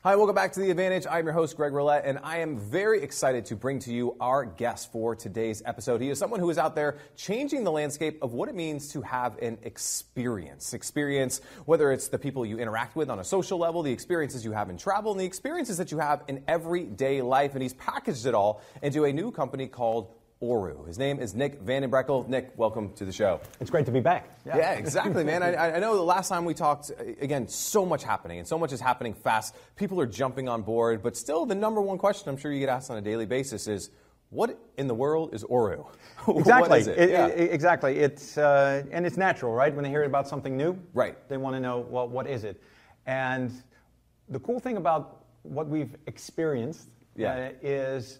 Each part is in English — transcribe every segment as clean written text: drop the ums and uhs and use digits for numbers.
Hi, welcome back to The Advantage. I'm your host, Greg Roulette, and I am very excited to bring to you our guest for today's episode. He is someone who is out there changing the landscape of what it means to have an experience. Experience, whether it's the people you interact with on a social level, the experiences you have in travel, and the experiences that you have in everyday life. And he's packaged it all into a new company called ORU. His name is Nick Vandenbrekkel. Nick, welcome to the show. It's great to be back. Yeah, exactly, man. I know the last time we talked, again, so much happening, and so much is happening fast. People are jumping on board, but still the number one question I'm sure you get asked on a daily basis is, what in the world is ORU? Exactly. What is it? Exactly. It's and it's natural, right? When they hear about something new, right, they want to know, well, what is it? And the cool thing about what we've experienced is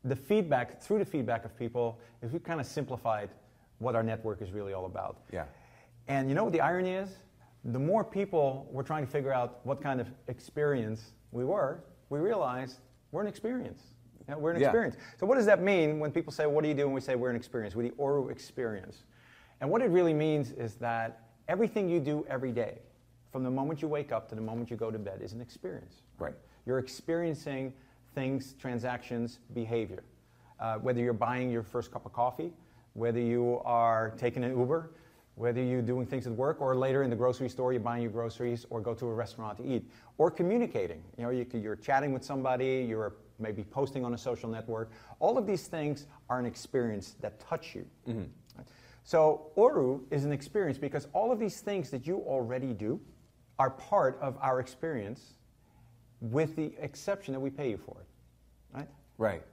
through the feedback of people, is we've kind of simplified what our network is really all about. Yeah. And you know what the irony is? The more people were trying to figure out what kind of experience we realized we're an experience. We're an experience. So what does that mean when people say, what do you do? And we say we're an experience. We're the ORU experience. And what it really means is that everything you do every day, from the moment you wake up to the moment you go to bed, is an experience. Right. You're experiencing things, transactions, behavior. Whether you're buying your first cup of coffee, whether you are taking an Uber, whether you're doing things at work, or later in the grocery store, you're buying your groceries, or go to a restaurant to eat, or communicating. You know, you're chatting with somebody, you're maybe posting on a social network. All of these things are an experience that touch you. Mm-hmm. So ORU is an experience because all of these things that you already do are part of our experience, with the exception that we pay you for it, right? Right.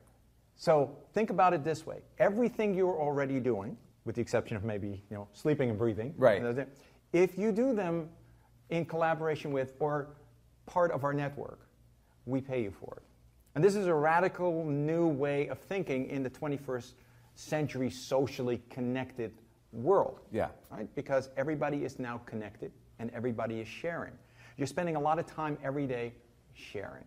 So think about it this way. Everything you're already doing, with the exception of maybe sleeping and breathing, right, if you do them in collaboration with or part of our network, we pay you for it. And this is a radical new way of thinking in the 21st century socially connected world. Yeah. Right? Because everybody is now connected and everybody is sharing. You're spending a lot of time every day sharing.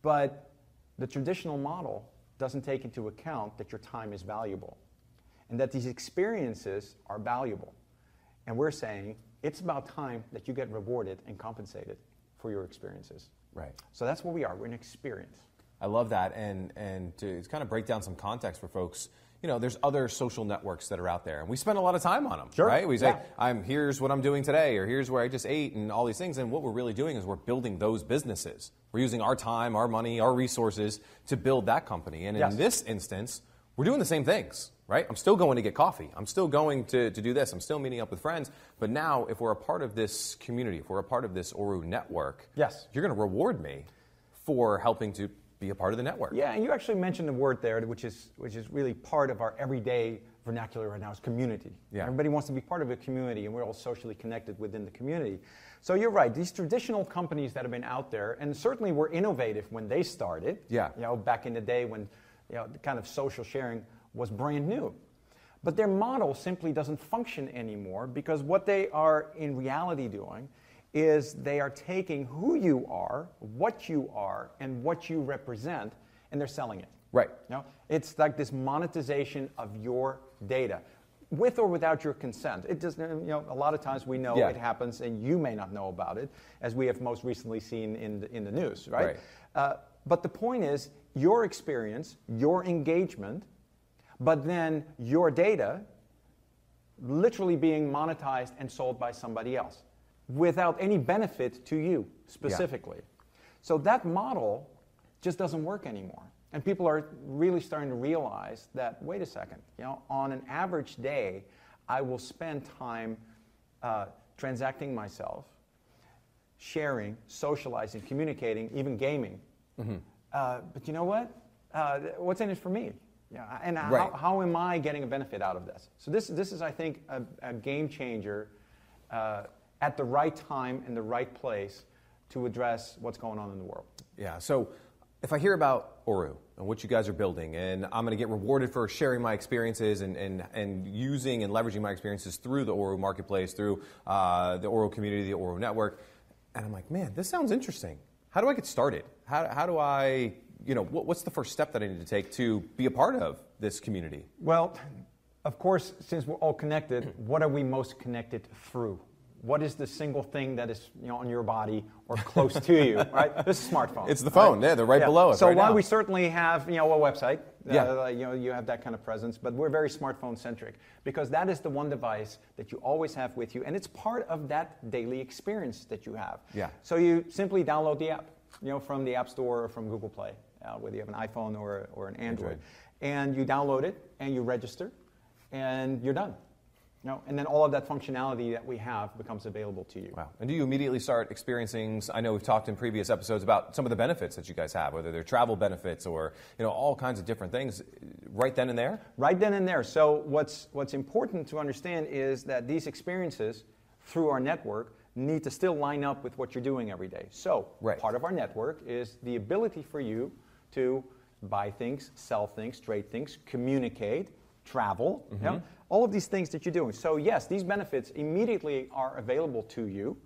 But the traditional model doesn't take into account that your time is valuable and that these experiences are valuable. And we're saying it's about time that you get rewarded and compensated for your experiences. Right. So that's what we are. We're an experience. I love that. And to kind of break down some context for folks, there's other social networks that are out there, and we spend a lot of time on them, sure, right? We say, here's what I'm doing today, or here's where I just ate, and all these things. And what we're really doing is we're building those businesses. We're using our time, our money, our resources to build that company. And in this instance, we're doing the same things, right? I'm still going to get coffee. I'm still going to do this. I'm still meeting up with friends. But now, if we're a part of this community, if we're a part of this ORU network, you're going to reward me for helping to be a part of the network. Yeah, and you actually mentioned a word there, which is really part of our everyday vernacular right now, is community. Yeah. Everybody wants to be part of a community, and we're all socially connected within the community. So you're right, these traditional companies that have been out there, and certainly were innovative when they started, back in the day when the kind of social sharing was brand new. But their model simply doesn't function anymore, because what they are in reality doing is they are taking who you are, and what you represent, and they're selling it. Right. It's like this monetization of your data, with or without your consent. It does. A lot of times we know it happens, and you may not know about it, as we have most recently seen in the news, right? But the point is, your experience, your engagement, but then your data literally being monetized and sold by somebody else, without any benefit to you specifically. So that model just doesn't work anymore. And people are really starting to realize that, wait a second, on an average day, I will spend time transacting myself, sharing, socializing, communicating, even gaming. Mm-hmm. But you know what? What's in it for me? And how am I getting a benefit out of this? So this is, I think, a game changer at the right time and the right place to address what's going on in the world. Yeah, so if I hear about ORU and what you guys are building, and I'm going to get rewarded for sharing my experiences and using and leveraging my experiences through the ORU marketplace, through the ORU community, the ORU network, and I'm like, man, this sounds interesting. How do I get started? How do I, what's the first step that I need to take to be a part of this community? Well, of course, since we're all connected, what are we most connected through? what is the single thing that is on your body or close to you, right? This is a smartphone. It's the phone. Right? Yeah, they're right below us. So while we certainly have a website, yeah. You have that kind of presence, but we're very smartphone centric because that is the one device that you always have with you, and it's part of that daily experience that you have. Yeah. So you simply download the app, from the App Store or from Google Play, whether you have an iPhone or an Android, and you download it and you register, and you're done. And then all of that functionality that we have becomes available to you. Wow. And do you immediately start experiencing, I know we've talked in previous episodes about some of the benefits that you guys have, whether they're travel benefits or all kinds of different things, right then and there? Right then and there. So what's important to understand is that these experiences through our network need to still line up with what you're doing every day. So part of our network is the ability for you to buy things, sell things, trade things, communicate, travel, all of these things that you're doing. So yes, these benefits immediately are available to you,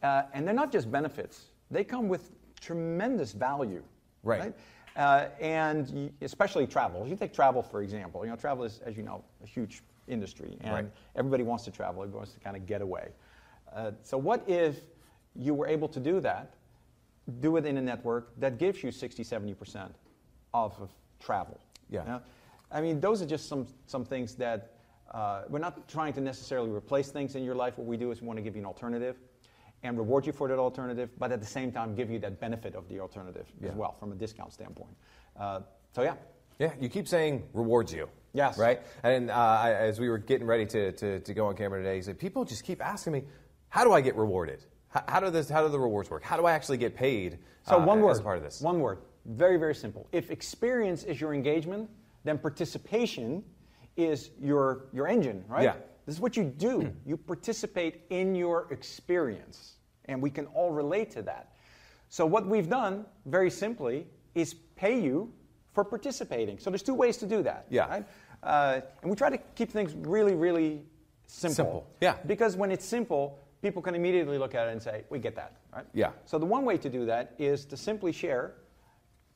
and they're not just benefits. They come with tremendous value, right? And especially travel. You take travel, for example. Travel is, as you know, a huge industry, and everybody wants to travel. Everybody wants to kind of get away. So what if you were able to do that, do it in a network that gives you 60, 70% off of travel? Yeah. I mean, those are just some things that we're not trying to necessarily replace things in your life. What we do is we want to give you an alternative and reward you for that alternative, but at the same time give you that benefit of the alternative as well from a discount standpoint. Yeah, you keep saying rewards you. Yes. Right? And as we were getting ready to go on camera today, he said, people just keep asking me, how do I get rewarded? How do the rewards work? How do I actually get paid as part of this? One word. Very, very simple. If experience is your engagement, then participation is your engine, right? Yeah. This is what you do. You participate in your experience, and we can all relate to that. So what we've done, very simply, is pay you for participating. So there's two ways to do that. Yeah. Right? And we try to keep things really, really simple. Yeah. Because when it's simple, people can immediately look at it and say, we get that, right? Yeah. So the one way to do that is to simply share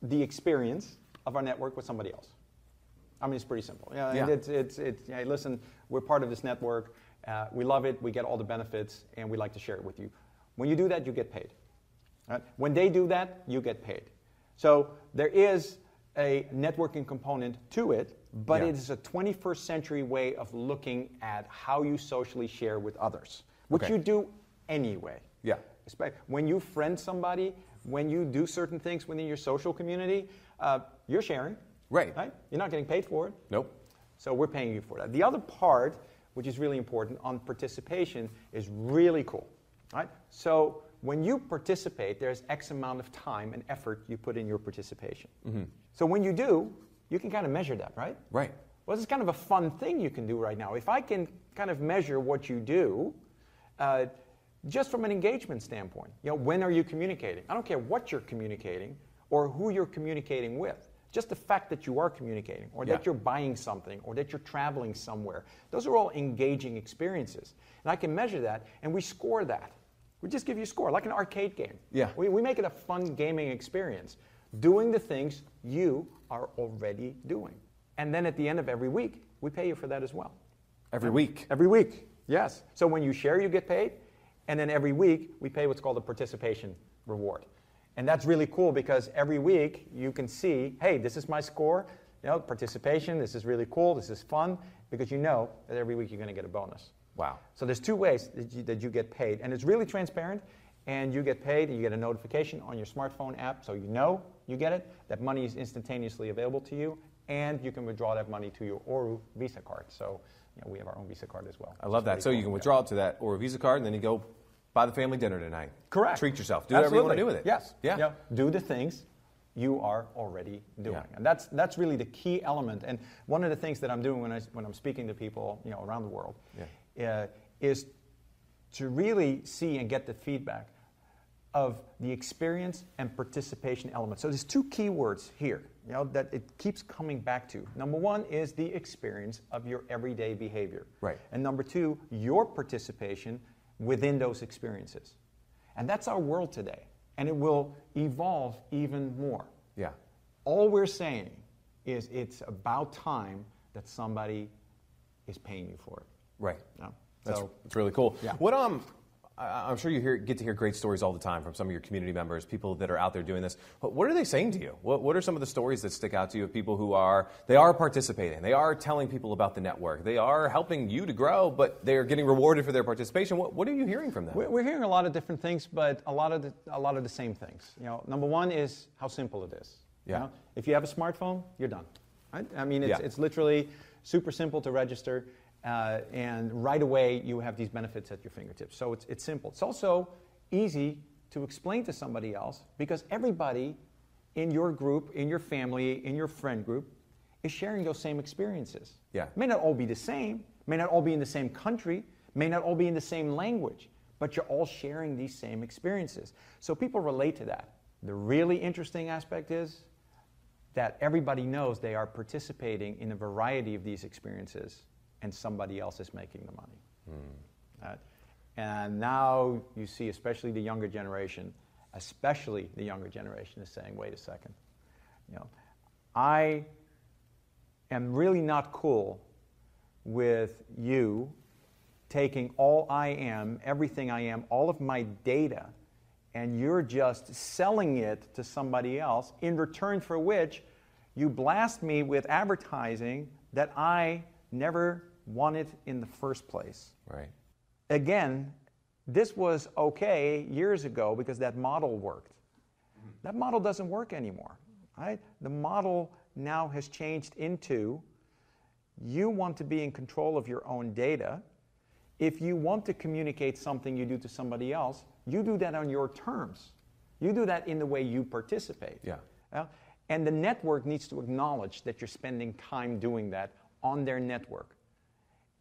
the experience of our network with somebody else. I mean, it's pretty simple. Hey, listen, we're part of this network. We love it. We get all the benefits, and we like to share it with you. When you do that, you get paid. Right? When they do that, you get paid. So there is a networking component to it, but it is a 21st century way of looking at how you socially share with others, which you do anyway. Yeah. When you friend somebody, when you do certain things within your social community, you're sharing. Right. You're not getting paid for it. Nope. So we're paying you for that. The other part, which is really important on participation, is really cool. Right? So when you participate, there's X amount of time and effort you put in your participation. So when you do, you can kind of measure that, right? Right. Well, this is kind of a fun thing you can do right now. If I can kind of measure what you do, just from an engagement standpoint, when are you communicating? I don't care what you're communicating or who you're communicating with. Just the fact that you are communicating, or that you're buying something, or that you're traveling somewhere. Those are all engaging experiences. And I can measure that, and we score that. We just give you a score, like an arcade game. Yeah. We make it a fun gaming experience, doing the things you are already doing. And then at the end of every week, we pay you for that as well. Every week? Every week, yes. So when you share, you get paid, and then every week, we pay what's called a participation reward. And that's really cool because every week you can see, hey, this is my score, participation, this is really cool, this is fun, because you know that every week you're going to get a bonus. Wow. So there's two ways that you get paid, and it's really transparent, and you get paid, and you get a notification on your smartphone app, so you know you get it, that money is instantaneously available to you, and you can withdraw that money to your ORU Visa card. So we have our own Visa card as well. I love that. So you can withdraw it to that ORU Visa card, and then you go buy the family dinner tonight. Correct. Treat yourself. Do whatever you want to do with it. Yes. Yeah. Do the things you are already doing. And that's really the key element. And one of the things that I'm doing when I'm speaking to people around the world is to really see and get the feedback of the experience and participation element. So there's two key words here that it keeps coming back to. Number one is the experience of your everyday behavior. Right. And number two, your participation within those experiences. And that's our world today. And it will evolve even more. Yeah. All we're saying is it's about time that somebody is paying you for it. Right. No? That's really cool. Yeah. What I'm sure you get to hear great stories all the time from some of your community members, people that are out there doing this. But what are they saying to you? What are some of the stories that stick out to you of people who are participating? They are telling people about the network. They are helping you to grow, but they are getting rewarded for their participation. What are you hearing from them? We're hearing a lot of different things, but a lot of the same things. Number one is how simple it is. Yeah. If you have a smartphone, you're done. Right? I mean, it's literally super simple to register. And right away, you have these benefits at your fingertips. So it's simple. It's also easy to explain to somebody else because everybody in your group, in your family, in your friend group is sharing those same experiences. Yeah. May not all be the same, may not all be in the same country, may not all be in the same language, but you're all sharing these same experiences. So people relate to that. The really interesting aspect is that everybody knows they are participating in a variety of these experiences and somebody else is making the money. And now you see, especially the younger generation is saying, wait a second. I am really not cool with you taking all I am, everything I am, all of my data, and you're just selling it to somebody else, in return for which you blast me with advertising that I never wanted in the first place. Right. Again, this was okay years ago because that model worked. That model doesn't work anymore. Right? The model now has changed into you want to be in control of your own data. If you want to communicate something you do to somebody else, you do that on your terms. You do that in the way you participate. Yeah. And the network needs to acknowledge that you're spending time doing that on their network.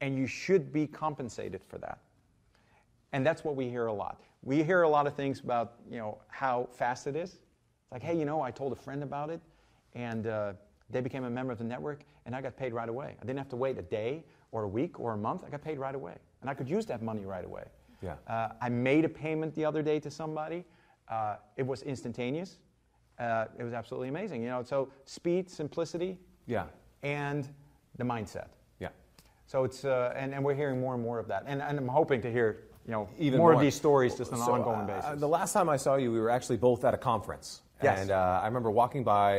And you should be compensated for that. And that's what we hear a lot. We hear a lot of things about, how fast it is. It's like, hey, I told a friend about it, and they became a member of the network, and I got paid right away. I didn't have to wait a day or a week or a month. I got paid right away. And I could use that money right away. Yeah. I made a payment the other day to somebody. It was instantaneous. It was absolutely amazing. So speed, simplicity, yeah, and the mindset. Yeah. So it's and we're hearing more and more of that, and I'm hoping to hear even more of these stories just on an ongoing basis. The last time I saw you, we were actually both at a conference. Yes. And I remember walking by,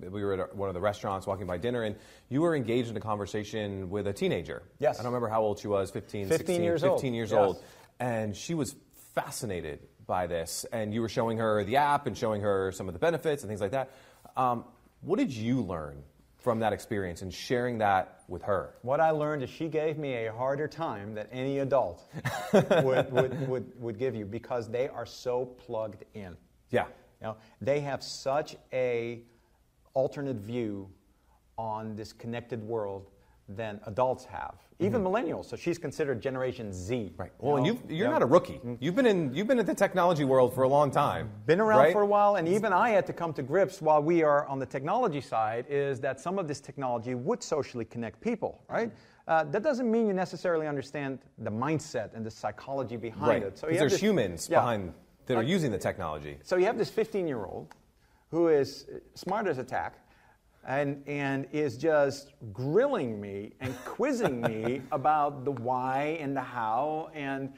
we were at one of the restaurants, walking by dinner, and you were engaged in a conversation with a teenager. Yes. I don't remember how old she was, 15 years old. 15 years Yes. old. And she was fascinated by this. And you were showing her the app and showing her some of the benefits and things like that. What did you learn from that experience and sharing that with her? What I learned is she gave me a harder time than any adult would give you because they are so plugged in. Yeah. They have such a alternate view on this connected world than adults have. Even millennials. So she's considered Generation Z. Right. Well, and you're not a rookie. You've been in the technology world for a long time. Been around right? for a while, and even I had to come to grips while we are on the technology side is that some of this technology would socially connect people, right? That doesn't mean you necessarily understand the mindset and the psychology behind it. So there's humans behind that are using the technology. So you have this 15-year-old who is smart as a tack and is just grilling me and quizzing me about the why and the how. And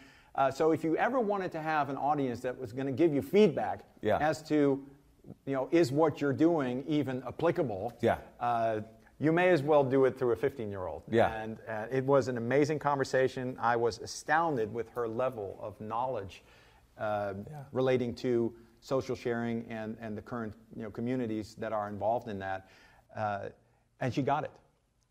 so if you ever wanted to have an audience that was going to give you feedback as to, is what you're doing even applicable? You may as well do it through a 15-year-old. And it was an amazing conversation. I was astounded with her level of knowledge relating to social sharing and the current communities that are involved in that. And she got it.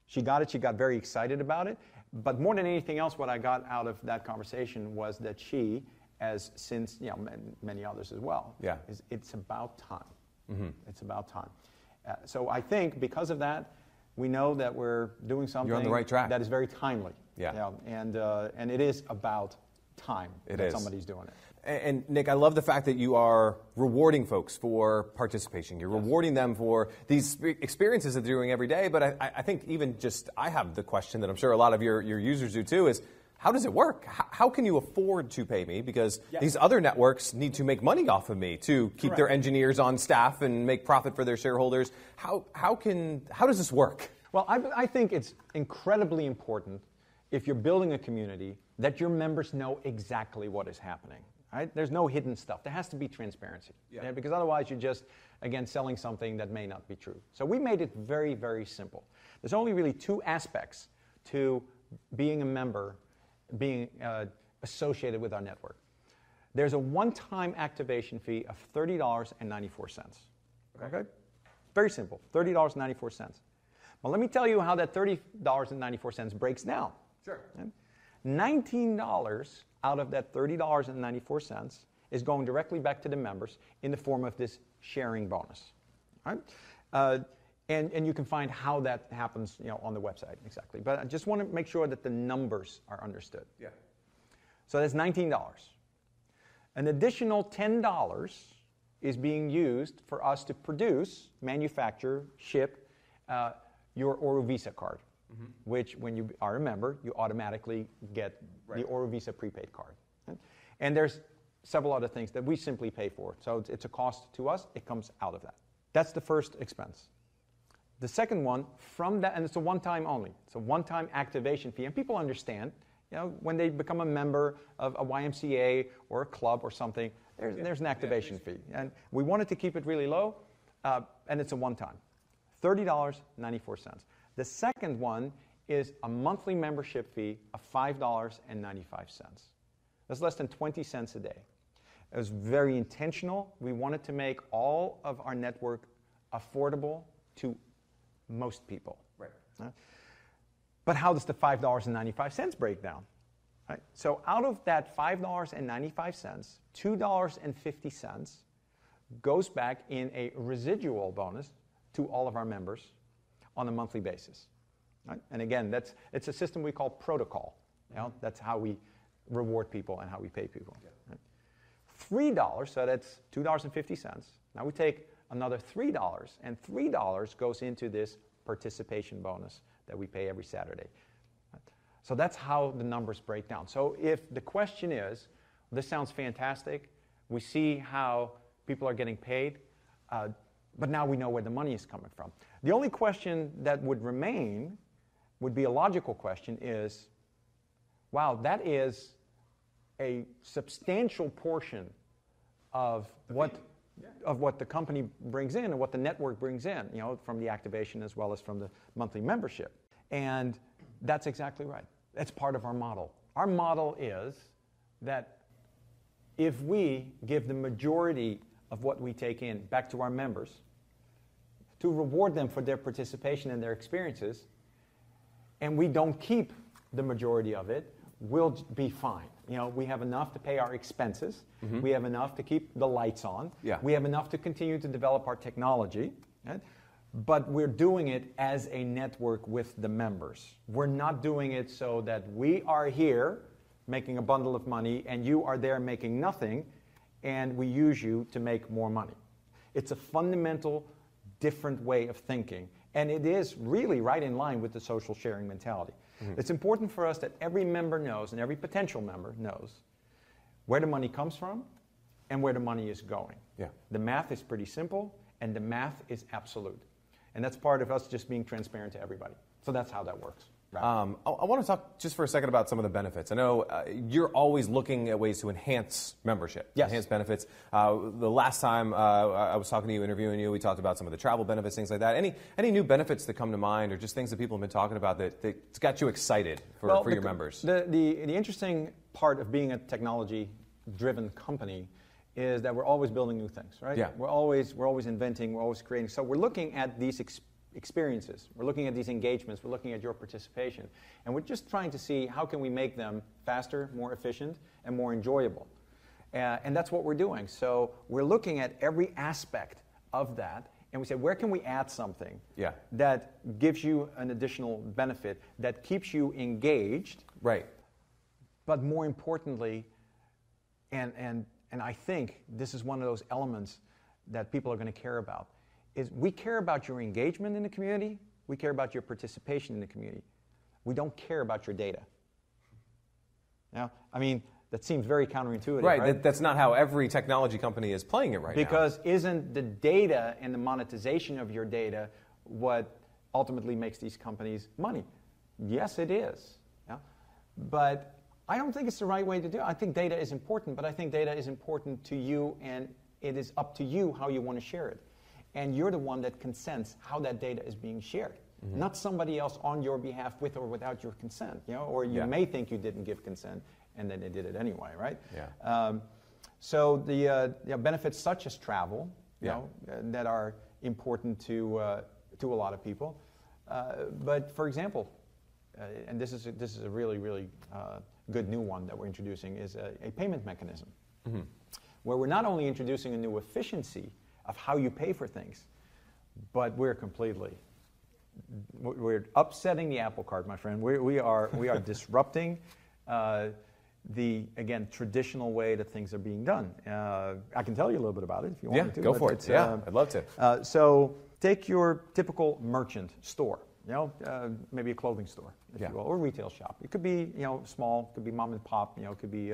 She got very excited about it. But more than anything else, what I got out of that conversation was that she, as since many others as well, it's about time. It's about time. So I think because of that, we know that we're doing something You're on the right track. that is very timely. And it is about time that somebody's doing it. And Nick, I love the fact that you are rewarding folks for participation. You're rewarding them for these experiences that they're doing every day. But I think even just, I have the question that I'm sure a lot of your users do too, is how does it work? How can you afford to pay me? Because these other networks need to make money off of me to keep their engineers on staff and make profit for their shareholders. How does this work? Well, I think it's incredibly important if you're building a community, that your members know exactly what is happening. Right? There's no hidden stuff. There has to be transparency. Yeah. Because otherwise you're just, again, selling something that may not be true. So we made it very, very simple. There's only really two aspects to being a member, being associated with our network. There's a one-time activation fee of $30.94. Okay? Very simple, $30.94. Well, let me tell you how that $30.94 breaks down. Sure. $19 out of that $30.94 is going directly back to the members in the form of this sharing bonus. Right? And you can find how that happens, on the website exactly. But I just want to make sure that the numbers are understood. Yeah. So that's $19. An additional $10 is being used for us to produce, manufacture, ship your ORU Visa card, which when you are a member, you automatically get the ORU Visa prepaid card. Okay? And there's several other things that we simply pay for. So it's a cost to us. It comes out of that. That's the first expense. The second one, from that, and it's a one-time only. It's a one-time activation fee. And people understand, when they become a member of a YMCA or a club or something, there's an activation fee. And we wanted to keep it really low, and it's a one-time. $30.94. The second one is a monthly membership fee of $5.95. That's less than 20 cents a day. It was very intentional. We wanted to make all of our network affordable to most people. Right. But how does the $5.95 break down? Right? So out of that $5.95, $2.50 goes back in a residual bonus to all of our members on a monthly basis. Right? And again, it's a system we call protocol. That's how we reward people and how we pay people. Yeah. Right? $3, so that's $2.50. Now we take another $3, and $3 goes into this participation bonus that we pay every Saturday. Right? So that's how the numbers break down. So if the question is, this sounds fantastic, we see how people are getting paid, but now we know where the money is coming from. The only question that would remain, would be a logical question, is, wow, that is a substantial portion of what the company brings in and what the network brings in, from the activation as well as from the monthly membership. And that's exactly right. That's part of our model. Our model is that if we give the majority of what we take in back to our members to reward them for their participation and their experiences, and we don't keep the majority of it, we'll be fine. We have enough to pay our expenses. Mm-hmm. We have enough to keep the lights on. Yeah. We have enough to continue to develop our technology. Right? But we're doing it as a network with the members. We're not doing it so that we are here making a bundle of money and you are there making nothing and we use you to make more money. It's a fundamental different way of thinking. And it is really right in line with the social sharing mentality. Mm-hmm. It's important for us that every member knows, and every potential member knows, where the money comes from and where the money is going. Yeah. The math is pretty simple, and the math is absolute. And that's part of us just being transparent to everybody. So that's how that works. Right. I want to talk just for a second about some of the benefits. I know you're always looking at ways to enhance membership, enhance benefits. The last time I was talking to you, interviewing you, we talked about some of the travel benefits, things like that. Any new benefits that come to mind, or just things that people have been talking about that's got you excited for your members? The interesting part of being a technology-driven company is that we're always building new things, right? Yeah. We're always inventing, we're always creating. So we're looking at these experiences. We're looking at these engagements. We're looking at your participation. And we're just trying to see how can we make them faster, more efficient, and more enjoyable. And that's what we're doing. So we're looking at every aspect of that, and we say, where can we add something that gives you an additional benefit, that keeps you engaged, right? But more importantly, and I think this is one of those elements that people are going to care about, is we care about your engagement in the community, we care about your participation in the community. We don't care about your data. Now, I mean, that seems very counterintuitive, right? That's not how every technology company is playing it right now. Because isn't the data and the monetization of your data what ultimately makes these companies money? Yes, it is. Yeah? But I don't think it's the right way to do it. I think data is important, but I think data is important to you, and it is up to you how you want to share it. And you're the one that consents how that data is being shared. Not somebody else on your behalf with or without your consent. Or you may think you didn't give consent, and then they did it anyway, right? Yeah. So the benefits such as travel, that are important to a lot of people. But for example, and this is a really, really good new one that we're introducing, is a payment mechanism, where we're not only introducing a new efficiency of how you pay for things, but we're upsetting the apple cart, my friend. We are disrupting the, again, traditional way that things are being done. I can tell you a little bit about it if you want me to. Go for it. I'd love to. So take your typical merchant store. Maybe a clothing store, if you will, or a retail shop. It could be, small. It could be mom and pop. It could be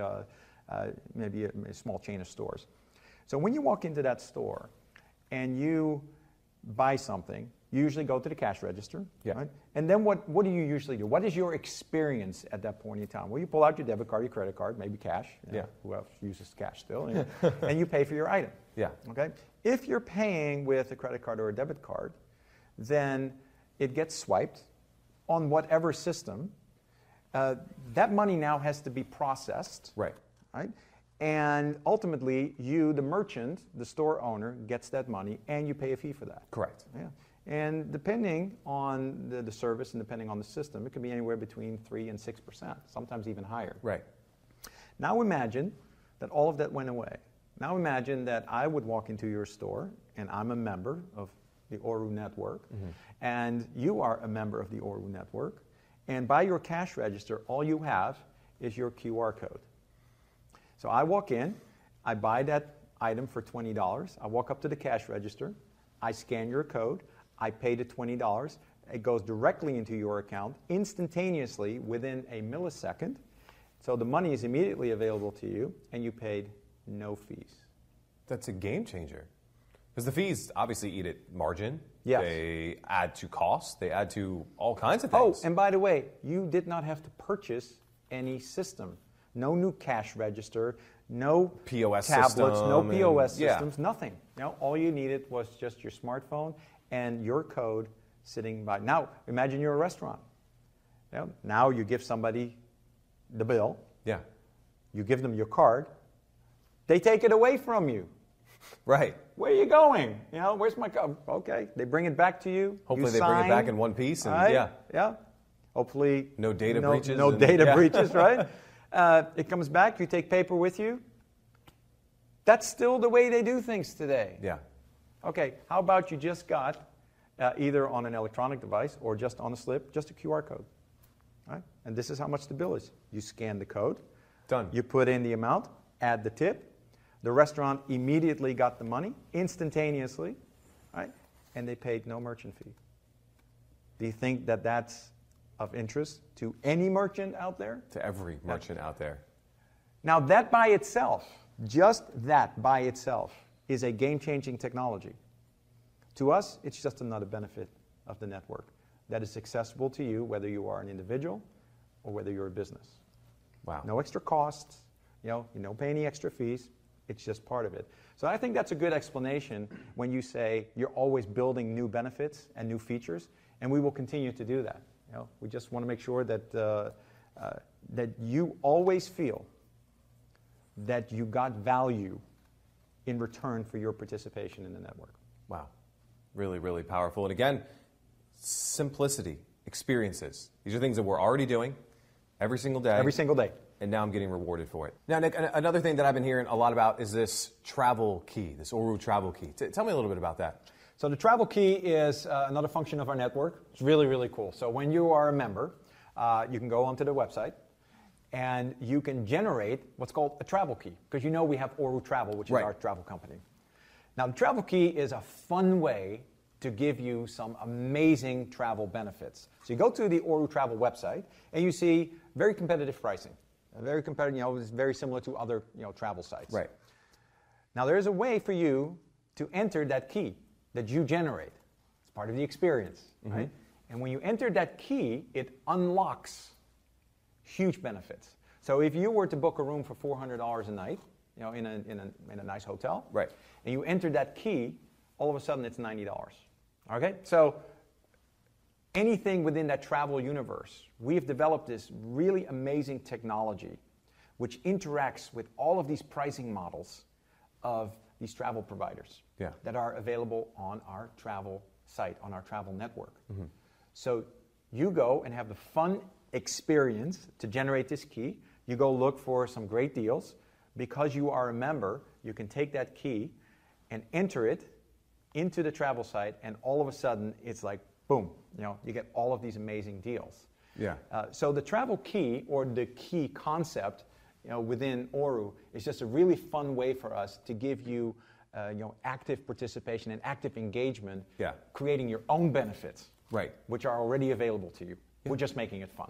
maybe a small chain of stores. So when you walk into that store and you buy something, you usually go to the cash register. Yeah. Right? And then what do you usually do? What is your experience at that point in time? Well, you pull out your debit card, your credit card, maybe cash. Who else uses cash still? And you pay for your item. Yeah. Okay. If you're paying with a credit card or a debit card, then it gets swiped on whatever system. That money now has to be processed. Right. Right? And ultimately, you, the merchant, the store owner, gets that money, and you pay a fee for that. Correct. Yeah. And depending on the service and depending on the system, it can be anywhere between 3 and 6%, sometimes even higher. Right. Now imagine that all of that went away. Now imagine that I would walk into your store, and I'm a member of the ORU network, and you are a member of the ORU network, and by your cash register, all you have is your QR code. So I walk in, I buy that item for $20, I walk up to the cash register, I scan your code, I pay the $20, it goes directly into your account instantaneously within a millisecond, so the money is immediately available to you, and you paid no fees. That's a game changer. Because the fees obviously eat at margin. Yes. They add to costs. They add to all kinds of things. Oh, and by the way, you did not have to purchase any system. No new cash register, no POS tablets, system, no POS systems, nothing. All you needed was just your smartphone and your code sitting by. Now, imagine you're a restaurant. Now you give somebody the bill. Yeah. You give them your card. They take it away from you. Right. Where are you going? Where's my card? Okay. They bring it back to you. Hopefully you they bring it back in one piece. And Yeah. Hopefully. No data breaches. No data breaches, right? It comes back. You take paper with you. That's still the way they do things today. Yeah. Okay. How about you just got either on an electronic device or just on a slip, just a QR code. Right? And this is how much the bill is. You scan the code. Done. You put in the amount, add the tip. The restaurant immediately got the money, instantaneously, right? And they paid no merchant fee. Do you think that that's of interest to any merchant out there? To every merchant out there. Now that by itself, just that by itself, is a game-changing technology. To us, it's just another benefit of the network that is accessible to you, whether you are an individual or whether you're a business. Wow. No extra costs, you don't pay any extra fees. It's just part of it. So I think that's a good explanation when you say you're always building new benefits and new features, and we will continue to do that. We just want to make sure that that you always feel that you got value in return for your participation in the network. Wow. Really, really powerful. And again, simplicity, experiences. These are things that we're already doing every single day. Every single day. And now I'm getting rewarded for it. Now, Nick, another thing that I've been hearing a lot about is this travel key, this ORU travel key. Tell me a little bit about that. So the travel key is another function of our network. It's really, really cool. So when you are a member, you can go onto the website, and you can generate what's called a travel key, because we have ORU Travel, which is our travel company. Now, the travel key is a fun way to give you some amazing travel benefits. So you go to the ORU Travel website, and you see very competitive pricing. Very competitive, it's very similar to other travel sites. Right. Now, there is a way for you to enter that key that you generate. It's part of the experience, right? And when you enter that key, it unlocks Huge benefits. So if you were to book a room for $400 a night, you know, in a nice hotel, right, and you enter that key, all of a sudden it's $90. Okay, so anything within that travel universe, we've developed this really amazing technology which interacts with all of these pricing models of these travel providers that are available on our travel site, on our travel network. Mm-hmm. So you go and have the fun experience to generate this key. You go look for some great deals. Because you are a member, you can take that key and enter it into the travel site, and all of a sudden it's like, boom, you know, you get all of these amazing deals. Yeah. So the travel key, or the key concept, you know, within ORU is just a really fun way for us to give you, you know, active participation and active engagement, creating your own benefits, which are already available to you. We're just making it fun.